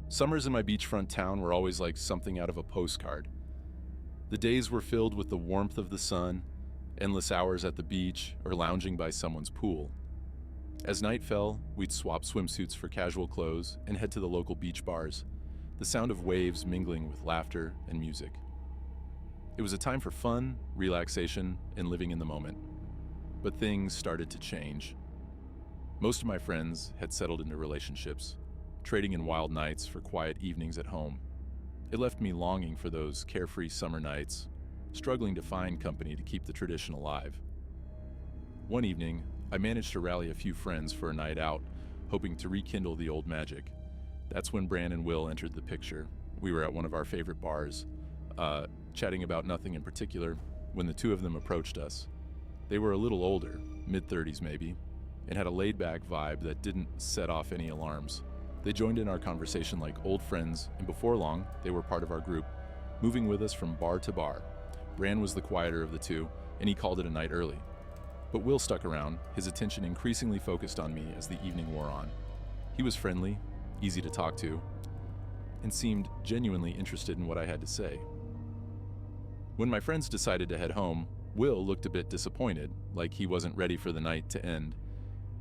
Summers in my beachfront town were always like something out of a postcard. The days were filled with the warmth of the sun, endless hours at the beach, or lounging by someone's pool. As night fell, we'd swap swimsuits for casual clothes and head to the local beach bars, the sound of waves mingling with laughter and music. It was a time for fun, relaxation, and living in the moment. But things started to change. Most of my friends had settled into relationships, trading in wild nights for quiet evenings at home. It left me longing for those carefree summer nights, struggling to find company to keep the tradition alive. One evening, I managed to rally a few friends for a night out, hoping to rekindle the old magic. That's when Bran and Will entered the picture. We were at one of our favorite bars, chatting about nothing in particular, when the two of them approached us. They were a little older, mid-30s maybe, and had a laid-back vibe that didn't set off any alarms. They joined in our conversation like old friends, and before long, they were part of our group, moving with us from bar to bar. Bran was the quieter of the two, and he called it a night early. But Will stuck around, his attention increasingly focused on me as the evening wore on. He was friendly, easy to talk to, and seemed genuinely interested in what I had to say. When my friends decided to head home, Will looked a bit disappointed, like he wasn't ready for the night to end.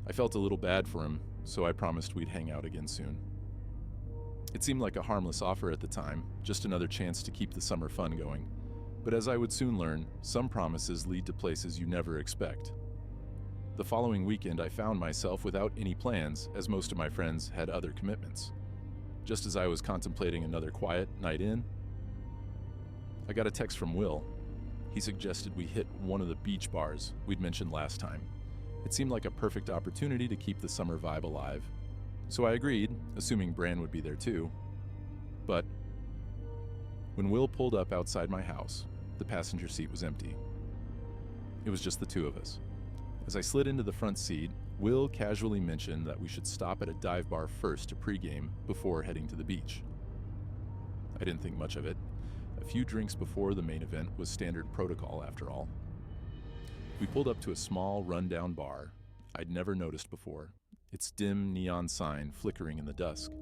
I felt a little bad for him, so I promised we'd hang out again soon. It seemed like a harmless offer at the time, just another chance to keep the summer fun going. But as I would soon learn, some promises lead to places you never expect. The following weekend, I found myself without any plans, as most of my friends had other commitments. Just as I was contemplating another quiet night in, I got a text from Will. He suggested we hit one of the beach bars we'd mentioned last time. It seemed like a perfect opportunity to keep the summer vibe alive. So I agreed, assuming Bran would be there too. But when Will pulled up outside my house, the passenger seat was empty. It was just the two of us. As I slid into the front seat, Will casually mentioned that we should stop at a dive bar first to pregame before heading to the beach. I didn't think much of it. A few drinks before the main event was standard protocol after all. We pulled up to a small, run-down bar I'd never noticed before, its dim neon sign flickering in the dusk.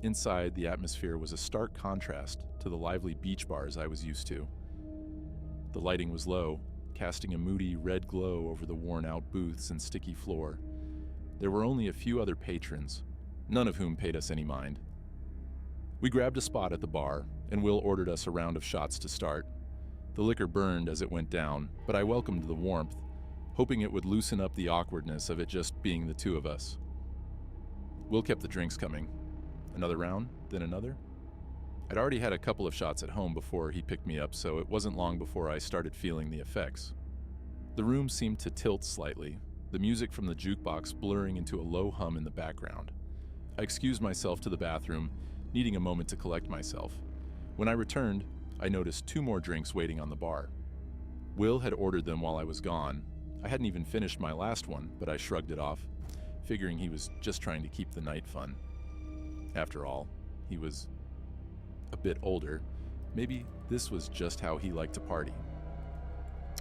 Inside, the atmosphere was a stark contrast to the lively beach bars I was used to. The lighting was low, casting a moody red glow over the worn-out booths and sticky floor. There were only a few other patrons, none of whom paid us any mind. We grabbed a spot at the bar, and Will ordered us a round of shots to start. The liquor burned as it went down, but I welcomed the warmth, hoping it would loosen up the awkwardness of it just being the two of us. Will kept the drinks coming. Another round, then another. I'd already had a couple of shots at home before he picked me up, so it wasn't long before I started feeling the effects. The room seemed to tilt slightly, the music from the jukebox blurring into a low hum in the background. I excused myself to the bathroom, needing a moment to collect myself. When I returned, I noticed 2 more drinks waiting on the bar. Will had ordered them while I was gone. I hadn't even finished my last one, but I shrugged it off, figuring he was just trying to keep the night fun. After all, he was a bit older. Maybe this was just how he liked to party.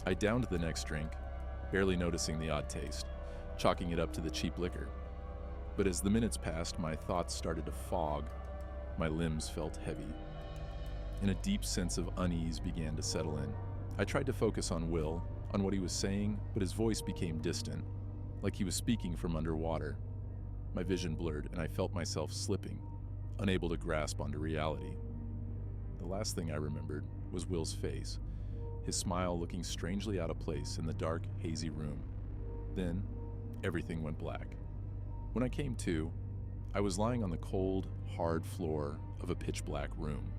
I downed the next drink, barely noticing the odd taste, chalking it up to the cheap liquor. But as the minutes passed, my thoughts started to fog. My limbs felt heavy, and a deep sense of unease began to settle in. I tried to focus on Will, on what he was saying, but his voice became distant, like he was speaking from underwater. My vision blurred, and I felt myself slipping, unable to grasp onto reality. The last thing I remembered was Will's face, his smile looking strangely out of place in the dark, hazy room. Then, everything went black. When I came to, I was lying on the cold, hard floor of a pitch-black room.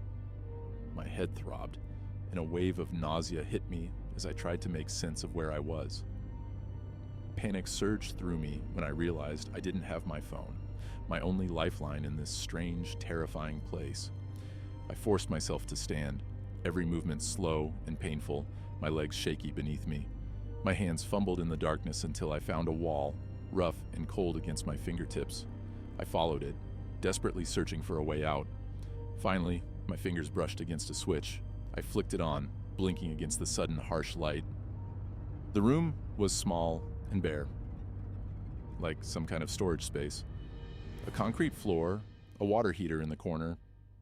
My head throbbed, and a wave of nausea hit me as I tried to make sense of where I was. Panic surged through me when I realized I didn't have my phone, my only lifeline in this strange, terrifying place. I forced myself to stand, every movement slow and painful, my legs shaky beneath me. My hands fumbled in the darkness until I found a wall, rough and cold against my fingertips. I followed it, desperately searching for a way out. Finally, my fingers brushed against a switch. I flicked it on, blinking against the sudden harsh light. The room was small and bare, like some kind of storage space. A concrete floor, A water heater in the corner,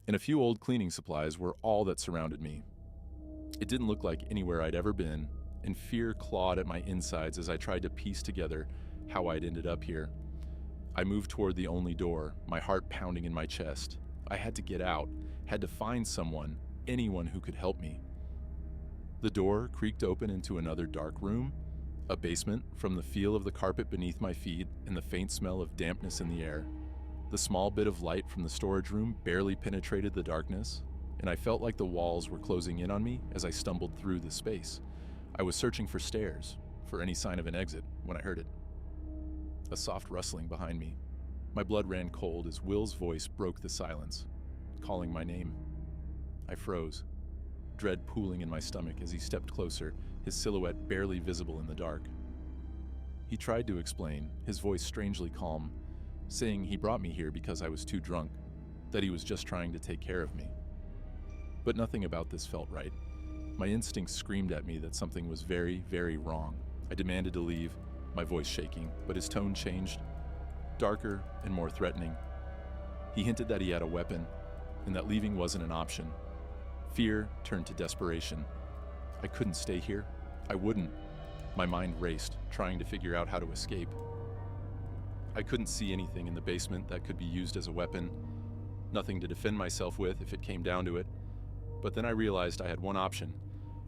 and a few old cleaning supplies were all that surrounded me. It didn't look like anywhere I'd ever been, and fear clawed at my insides as I tried to piece together how I'd ended up here. I moved toward the only door, my heart pounding in my chest. I had to get out, had to find someone, anyone who could help me. The door creaked open into another dark room, a basement, from the feel of the carpet beneath my feet and the faint smell of dampness in the air. The small bit of light from the storage room barely penetrated the darkness, and I felt like the walls were closing in on me as I stumbled through the space. I was searching for stairs, for any sign of an exit, when I heard it. A soft rustling behind me. My blood ran cold as Will's voice broke the silence, calling my name. I froze, dread pooling in my stomach as he stepped closer, his silhouette barely visible in the dark. He tried to explain, his voice strangely calm, saying he brought me here because I was too drunk, that he was just trying to take care of me. But nothing about this felt right. My instincts screamed at me that something was very, very wrong. I demanded to leave, my voice shaking, but his tone changed, darker and more threatening. He hinted that he had a weapon, and that leaving wasn't an option. Fear turned to desperation. I couldn't stay here. I wouldn't. My mind raced, trying to figure out how to escape. I couldn't see anything in the basement that could be used as a weapon, nothing to defend myself with if it came down to it. But then I realized I had one option.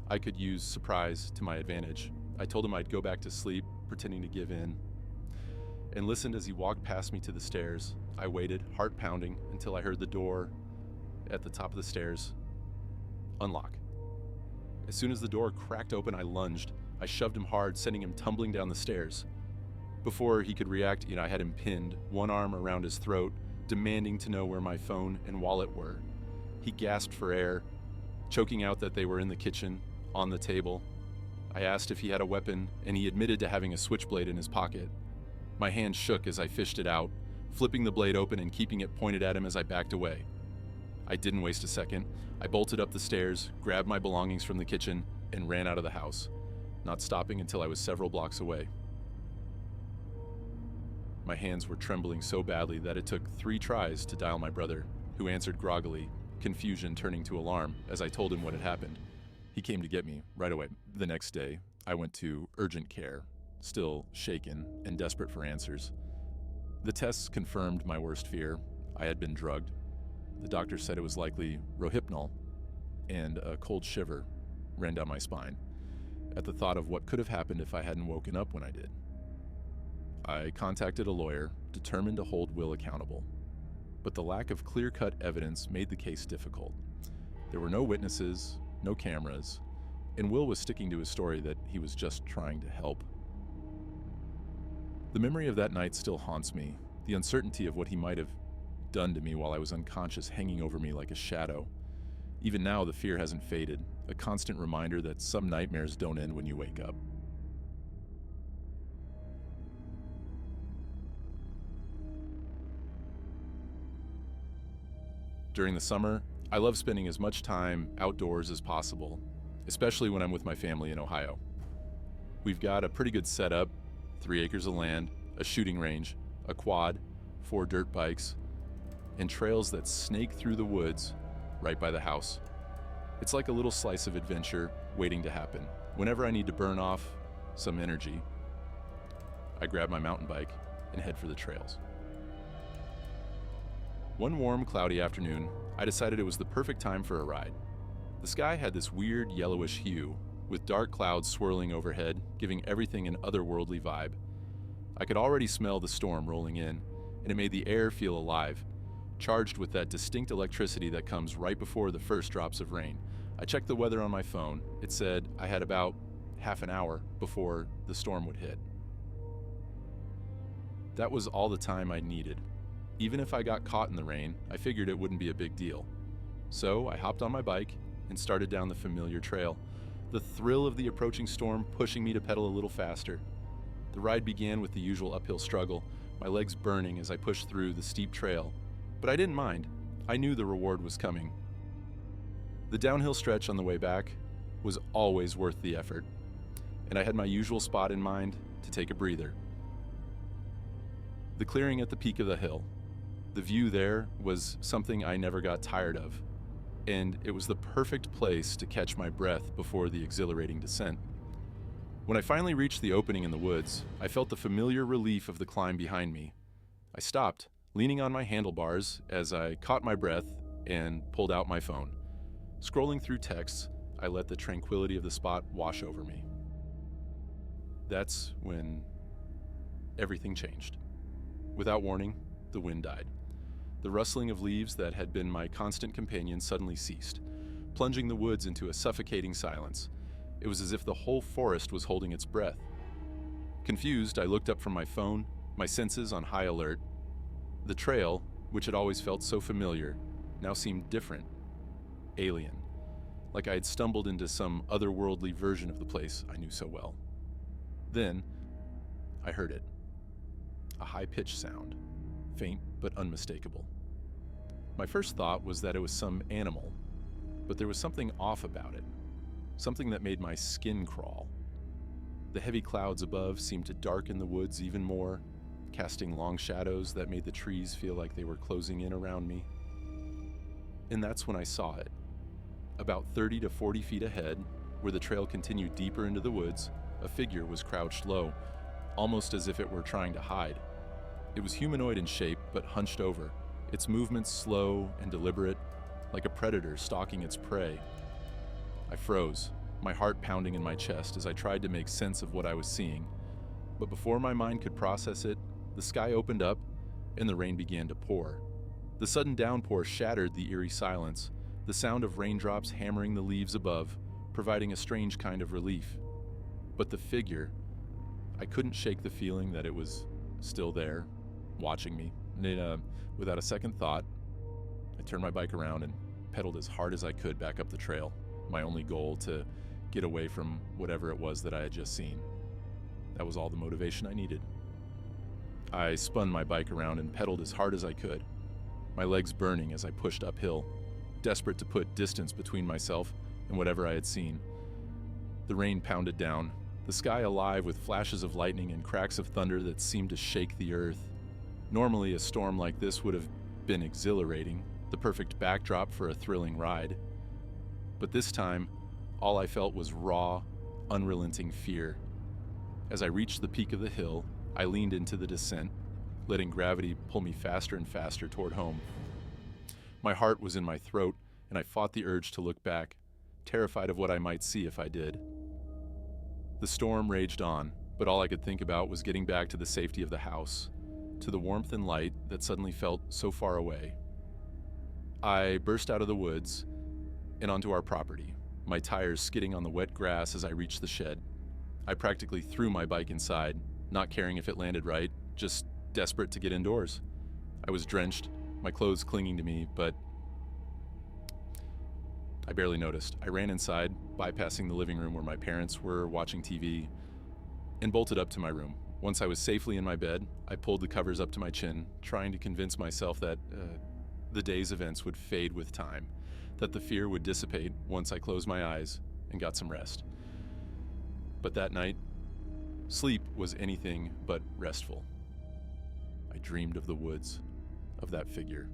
I could use surprise to my advantage. I told him I'd go back to sleep, pretending to give in, and listened as he walked past me to the stairs. I waited, heart pounding, until I heard the door at the top of the stairs unlock. As soon as the door cracked open, I lunged. I shoved him hard, sending him tumbling down the stairs. Before he could react, I had him pinned, one arm around his throat, demanding to know where my phone and wallet were. He gasped for air, choking out that they were in the kitchen, on the table. I asked if he had a weapon, and he admitted to having a switchblade in his pocket. My hand shook as I fished it out, flipping the blade open and keeping it pointed at him as I backed away. I didn't waste a second. I bolted up the stairs, grabbed my belongings from the kitchen, and ran out of the house, not stopping until I was several blocks away. My hands were trembling so badly that it took 3 tries to dial my brother, who answered groggily, confusion turning to alarm as I told him what had happened. He came to get me right away. The next day, I went to urgent care, still shaken and desperate for answers. The tests confirmed my worst fear. I had been drugged. The doctor said it was likely Rohypnol, and a cold shiver ran down my spine at the thought of what could have happened if I hadn't woken up when I did. I contacted a lawyer, determined to hold Will accountable, but the lack of clear-cut evidence made the case difficult. There were no witnesses, no cameras, and Will was sticking to his story that he was just trying to help. The memory of that night still haunts me, the uncertainty of what he might have done to me while I was unconscious hanging over me like a shadow. Even now, the fear hasn't faded, a constant reminder that some nightmares don't end when you wake up. During the summer, I love spending as much time outdoors as possible, especially when I'm with my family in Ohio. We've got a pretty good setup, 3 acres of land, a shooting range, a quad, 4 dirt bikes, and trails that snake through the woods right by the house. It's like a little slice of adventure waiting to happen. Whenever I need to burn off some energy, I grab my mountain bike and head for the trails. One warm, cloudy afternoon, I decided it was the perfect time for a ride. The sky had this weird yellowish hue, with dark clouds swirling overhead, giving everything an otherworldly vibe. I could already smell the storm rolling in, and it made the air feel alive, charged with that distinct electricity that comes right before the first drops of rain. I checked the weather on my phone. It said I had about half an hour before the storm would hit. That was all the time I needed. Even if I got caught in the rain, I figured it wouldn't be a big deal. So I hopped on my bike and started down the familiar trail, the thrill of the approaching storm pushing me to pedal a little faster. The ride began with the usual uphill struggle, my legs burning as I pushed through the steep trail. But I didn't mind. I knew the reward was coming. The downhill stretch on the way back was always worth the effort, and I had my usual spot in mind to take a breather. The clearing at the peak of the hill. The view there was something I never got tired of, and it was the perfect place to catch my breath before the exhilarating descent. When I finally reached the opening in the woods, I felt the familiar relief of the climb behind me. I stopped, leaning on my handlebars as I caught my breath and pulled out my phone. Scrolling through texts, I let the tranquility of the spot wash over me. That's when everything changed. Without warning, the wind died. The rustling of leaves that had been my constant companion suddenly ceased, plunging the woods into a suffocating silence. It was as if the whole forest was holding its breath. Confused, I looked up from my phone, my senses on high alert. The trail, which had always felt so familiar, now seemed different, alien, like I had stumbled into some otherworldly version of the place I knew so well. Then, I heard it. A high-pitched sound, faint but unmistakable. My first thought was that it was some animal, but there was something off about it, something that made my skin crawl. The heavy clouds above seemed to darken the woods even more, casting long shadows that made the trees feel like they were closing in around me. And that's when I saw it. About 30 to 40 feet ahead, where the trail continued deeper into the woods, a figure was crouched low, almost as if it were trying to hide. It was humanoid in shape, but hunched over, its movements slow and deliberate, like a predator stalking its prey. I froze, my heart pounding in my chest as I tried to make sense of what I was seeing. But before my mind could process it, the sky opened up and the rain began to pour. The sudden downpour shattered the eerie silence, the sound of raindrops hammering the leaves above, providing a strange kind of relief. But the figure, I couldn't shake the feeling that it was still there, watching me. And without a second thought, I turned my bike around and pedaled as hard as I could back up the trail, my only goal to get away from whatever it was that I had just seen. That was all the motivation I needed. I spun my bike around and pedaled as hard as I could, my legs burning as I pushed uphill, desperate to put distance between myself and whatever I had seen. The rain pounded down, the sky alive with flashes of lightning and cracks of thunder that seemed to shake the earth. Normally, a storm like this would have been exhilarating, the perfect backdrop for a thrilling ride. But this time, all I felt was raw, unrelenting fear. As I reached the peak of the hill, I leaned into the descent, letting gravity pull me faster and faster toward home. My heart was in my throat, and I fought the urge to look back, terrified of what I might see if I did. The storm raged on, but all I could think about was getting back to the safety of the house, to the warmth and light that suddenly felt so far away. I burst out of the woods and onto our property, my tires skidding on the wet grass as I reached the shed. I practically threw my bike inside, not caring if it landed right, just desperate to get indoors. I was drenched, my clothes clinging to me, but I barely noticed. I ran inside, bypassing the living room where my parents were watching TV, and bolted up to my room. Once I was safely in my bed, I pulled the covers up to my chin, trying to convince myself that the day's events would fade with time, that the fear would dissipate once I closed my eyes and got some rest. But that night, sleep was anything but restful. I dreamed of the woods, of that figure.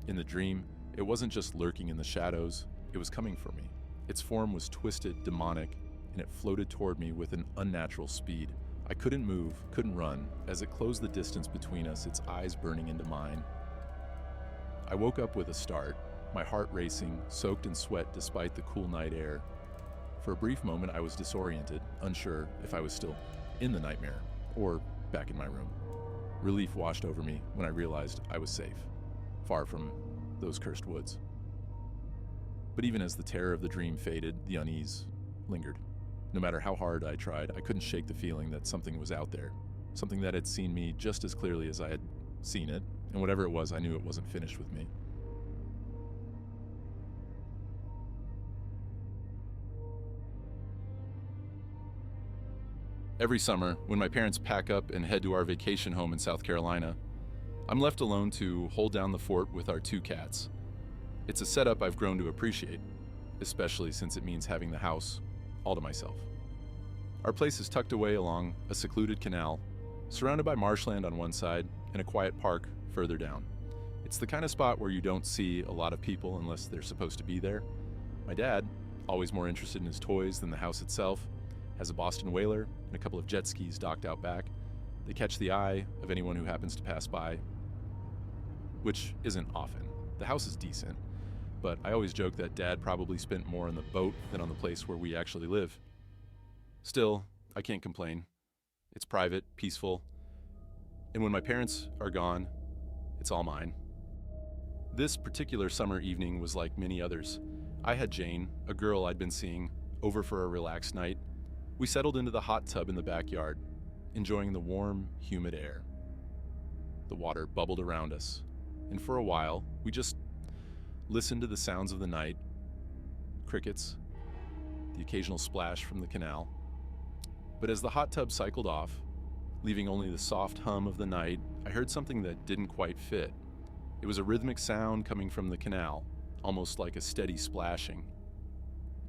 In the dream, it wasn't just lurking in the shadows, it was coming for me. Its form was twisted, demonic, and it floated toward me with an unnatural speed. I couldn't move, couldn't run, as it closed the distance between us, its eyes burning into mine. I woke up with a start, my heart racing, soaked in sweat despite the cool night air. For a brief moment, I was disoriented, unsure if I was still in the nightmare or back in my room. Relief washed over me when I realized I was safe, far from those cursed woods. But even as the terror of the dream faded, the unease lingered. No matter how hard I tried, I couldn't shake the feeling that something was out there, something that had seen me just as clearly as I had seen it, and whatever it was, I knew it wasn't finished with me. Every summer, when my parents pack up and head to our vacation home in South Carolina, I'm left alone to hold down the fort with our 2 cats. It's a setup I've grown to appreciate, especially since it means having the house all to myself. Our place is tucked away along a secluded canal, surrounded by marshland on one side and a quiet park further down. It's the kind of spot where you don't see a lot of people unless they're supposed to be there. My dad, always more interested in his toys than the house itself, has a Boston Whaler and a couple of jet skis docked out back. They catch the eye of anyone who happens to pass by, which isn't often. The house is decent, but I always joke that Dad probably spent more on the boat than on the place where we actually live. Still, I can't complain. It's private, peaceful, and when my parents are gone, it's all mine. This particular summer evening was like many others. I had Jane, a girl I'd been seeing, over for a relaxed night. We settled into the hot tub in the backyard, enjoying the warm, humid air. The water bubbled around us, and for a while, we just listened to the sounds of the night, crickets, the occasional splash from the canal. But as the hot tub cycled off, leaving only the soft hum of the night, I heard something that didn't quite fit. It was a rhythmic sound coming from the canal, almost like a steady splashing.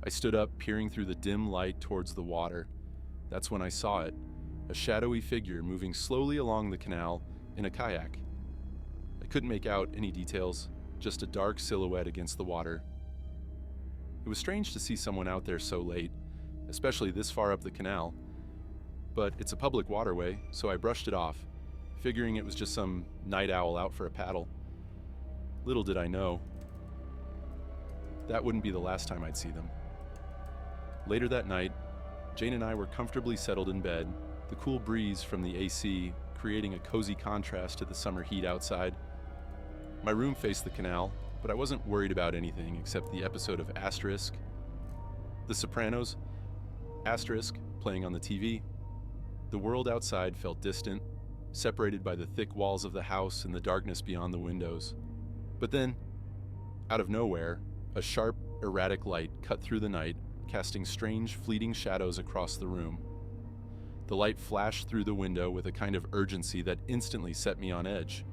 I stood up, peering through the dim light towards the water. That's when I saw it, a shadowy figure moving slowly along the canal in a kayak. I couldn't make out any details, just a dark silhouette against the water. It was strange to see someone out there so late, especially this far up the canal. But it's a public waterway, so I brushed it off, figuring it was just some night owl out for a paddle. Little did I know, that wouldn't be the last time I'd see them. Later that night, Jane and I were comfortably settled in bed, the cool breeze from the AC creating a cozy contrast to the summer heat outside. My room faced the canal, but I wasn't worried about anything except the episode of Asterisk, The Sopranos, Asterisk playing on the TV. The world outside felt distant, separated by the thick walls of the house and the darkness beyond the windows. But then, out of nowhere, a sharp, erratic light cut through the night, casting strange, fleeting shadows across the room. The light flashed through the window with a kind of urgency that instantly set me on edge.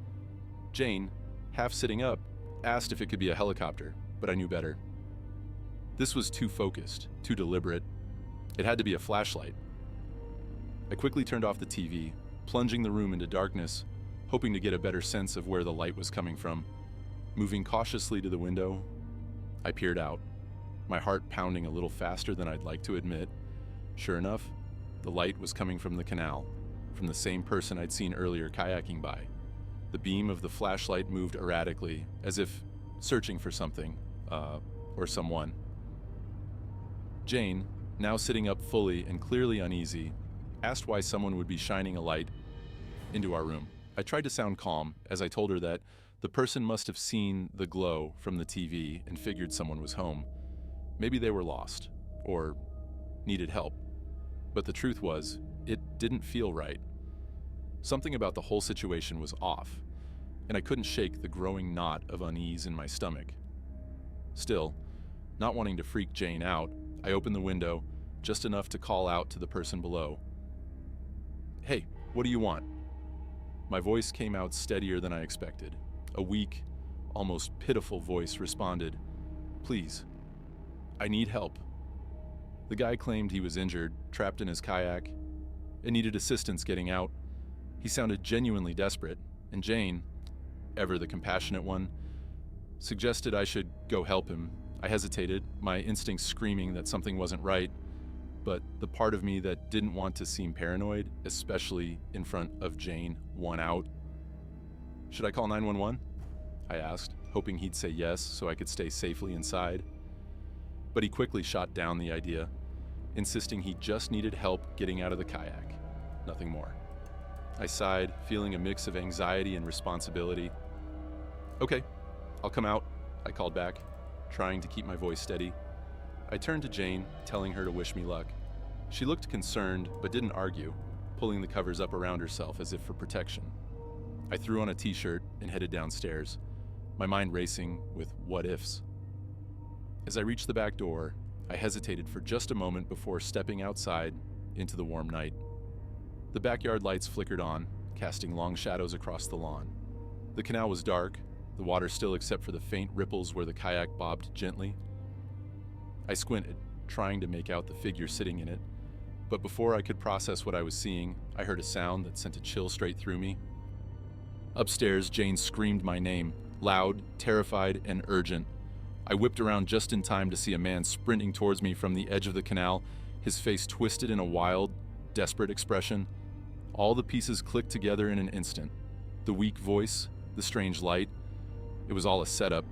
Jane, half sitting up, asked if it could be a helicopter, but I knew better. This was too focused, too deliberate. It had to be a flashlight. I quickly turned off the TV, plunging the room into darkness, hoping to get a better sense of where the light was coming from. Moving cautiously to the window, I peered out, my heart pounding a little faster than I'd like to admit. Sure enough, the light was coming from the canal, from the same person I'd seen earlier kayaking by. The beam of the flashlight moved erratically, as if searching for something, or someone. Jane, now sitting up fully and clearly uneasy, asked why someone would be shining a light into our room. I tried to sound calm as I told her that the person must have seen the glow from the TV and figured someone was home. Maybe they were lost, or needed help. But the truth was, it didn't feel right. Something about the whole situation was off, and I couldn't shake the growing knot of unease in my stomach. Still, not wanting to freak Jane out, I opened the window, just enough to call out to the person below. "Hey, what do you want?" My voice came out steadier than I expected. A weak, almost pitiful voice responded, "Please, I need help." The guy claimed he was injured, trapped in his kayak, and needed assistance getting out. He sounded genuinely desperate, and Jane, ever the compassionate one, suggested I should go help him. I hesitated, my instincts screaming that something wasn't right, but the part of me that didn't want to seem paranoid, especially in front of Jane, won out. "Should I call 911? I asked, hoping he'd say yes so I could stay safely inside. But he quickly shot down the idea, insisting he just needed help getting out of the kayak, nothing more. I sighed, feeling a mix of anxiety and responsibility. "Okay, I'll come out," I called back, trying to keep my voice steady. I turned to Jane, telling her to wish me luck. She looked concerned, but didn't argue, pulling the covers up around herself as if for protection. I threw on a t-shirt and headed downstairs, my mind racing with what-ifs. As I reached the back door, I hesitated for just a moment before stepping outside into the warm night. The backyard lights flickered on, casting long shadows across the lawn. The canal was dark, the water still except for the faint ripples where the kayak bobbed gently. I squinted, trying to make out the figure sitting in it, but before I could process what I was seeing, I heard a sound that sent a chill straight through me. Upstairs, Jane screamed my name, loud, terrified, and urgent. I whipped around just in time to see a man sprinting towards me from the edge of the canal, his face twisted in a wild, desperate expression. All the pieces clicked together in an instant. The weak voice, the strange light. It was all a setup.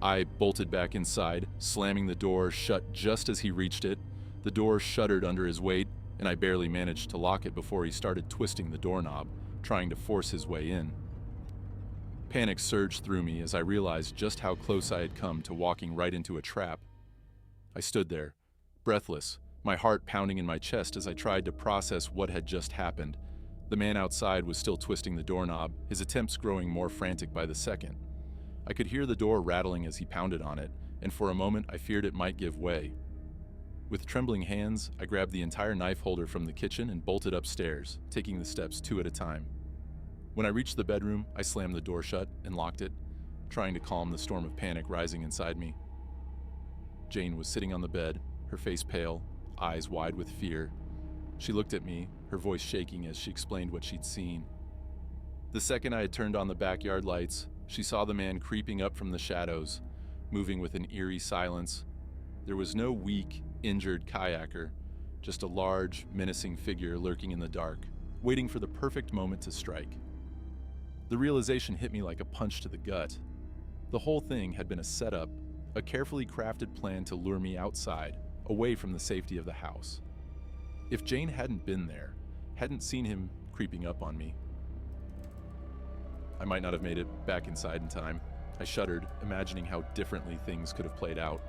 I bolted back inside, slamming the door shut just as he reached it. The door shuddered under his weight, and I barely managed to lock it before he started twisting the doorknob, trying to force his way in. Panic surged through me as I realized just how close I had come to walking right into a trap. I stood there, breathless, my heart pounding in my chest as I tried to process what had just happened. The man outside was still twisting the doorknob, his attempts growing more frantic by the second. I could hear the door rattling as he pounded on it, and for a moment I feared it might give way. With trembling hands, I grabbed the entire knife holder from the kitchen and bolted upstairs, taking the steps 2 at a time. When I reached the bedroom, I slammed the door shut and locked it, trying to calm the storm of panic rising inside me. Jane was sitting on the bed, her face pale, eyes wide with fear. She looked at me, her voice shaking as she explained what she'd seen. The second I had turned on the backyard lights, she saw the man creeping up from the shadows, moving with an eerie silence. There was no weak, injured kayaker, just a large, menacing figure lurking in the dark, waiting for the perfect moment to strike. The realization hit me like a punch to the gut. The whole thing had been a setup, a carefully crafted plan to lure me outside, away from the safety of the house. If Jane hadn't been there, hadn't seen him creeping up on me, I might not have made it back inside in time. I shuddered, imagining how differently things could have played out.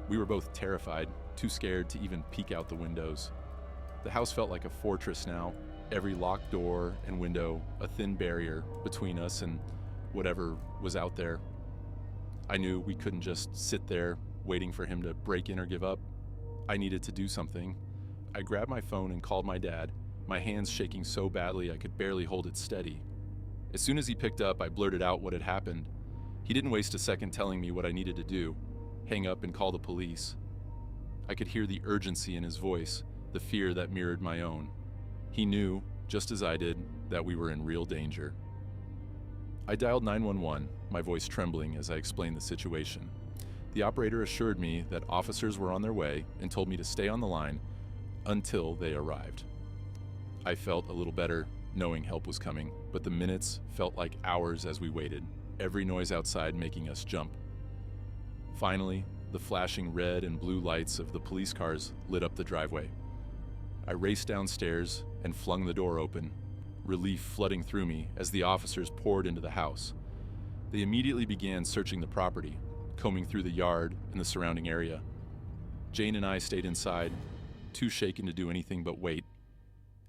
We were both terrified, too scared to even peek out the windows. The house felt like a fortress now, every locked door and window a thin barrier between us and whatever was out there. I knew we couldn't just sit there waiting for him to break in or give up. I needed to do something. I grabbed my phone and called my dad, my hands shaking so badly I could barely hold it steady. As soon as he picked up, I blurted out what had happened. He didn't waste a second telling me what I needed to do, hang up and call the police. I could hear the urgency in his voice, the fear that mirrored my own. He knew, just as I did, that we were in real danger. I dialed 911, my voice trembling as I explained the situation. The operator assured me that officers were on their way and told me to stay on the line until they arrived. I felt a little better knowing help was coming, but the minutes felt like hours as we waited, every noise outside making us jump. Finally, the flashing red and blue lights of the police cars lit up the driveway. I raced downstairs and flung the door open, relief flooding through me as the officers poured into the house. They immediately began searching the property, combing through the yard and the surrounding area. Jane and I stayed inside, too shaken to do anything but wait.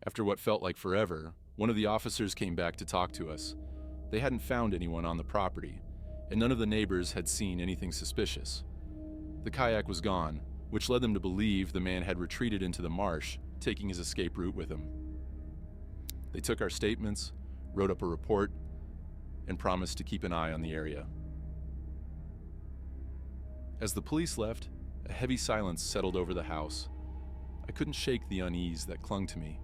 After what felt like forever, one of the officers came back to talk to us. They hadn't found anyone on the property, and none of the neighbors had seen anything suspicious. The kayak was gone, which led them to believe the man had retreated into the marsh, taking his escape route with him. They took our statements, wrote up a report, and promised to keep an eye on the area. As the police left, a heavy silence settled over the house. I couldn't shake the unease that clung to me,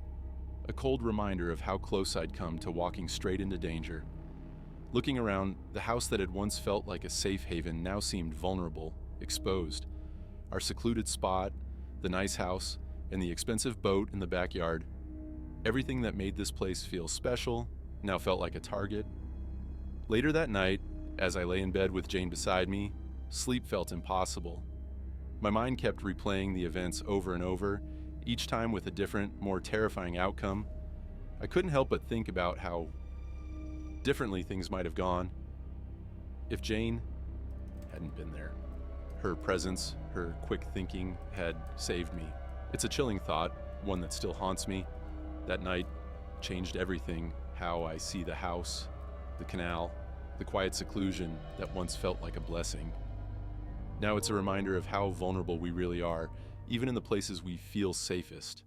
a cold reminder of how close I'd come to walking straight into danger. Looking around, the house that had once felt like a safe haven now seemed vulnerable, exposed. Our secluded spot, the nice house, and the expensive boat in the backyard, everything that made this place feel special now felt like a target. Later that night, as I lay in bed with Jane beside me, sleep felt impossible. My mind kept replaying the events over and over, each time with a different, more terrifying outcome. I couldn't help but think about how differently things might have gone if Jane hadn't been there. Her presence, her quick thinking had saved me. It's a chilling thought, one that still haunts me. That night changed everything, how I see the house, the canal, the quiet seclusion that once felt like a blessing. Now it's a reminder of how vulnerable we really are, even in the places we feel safest.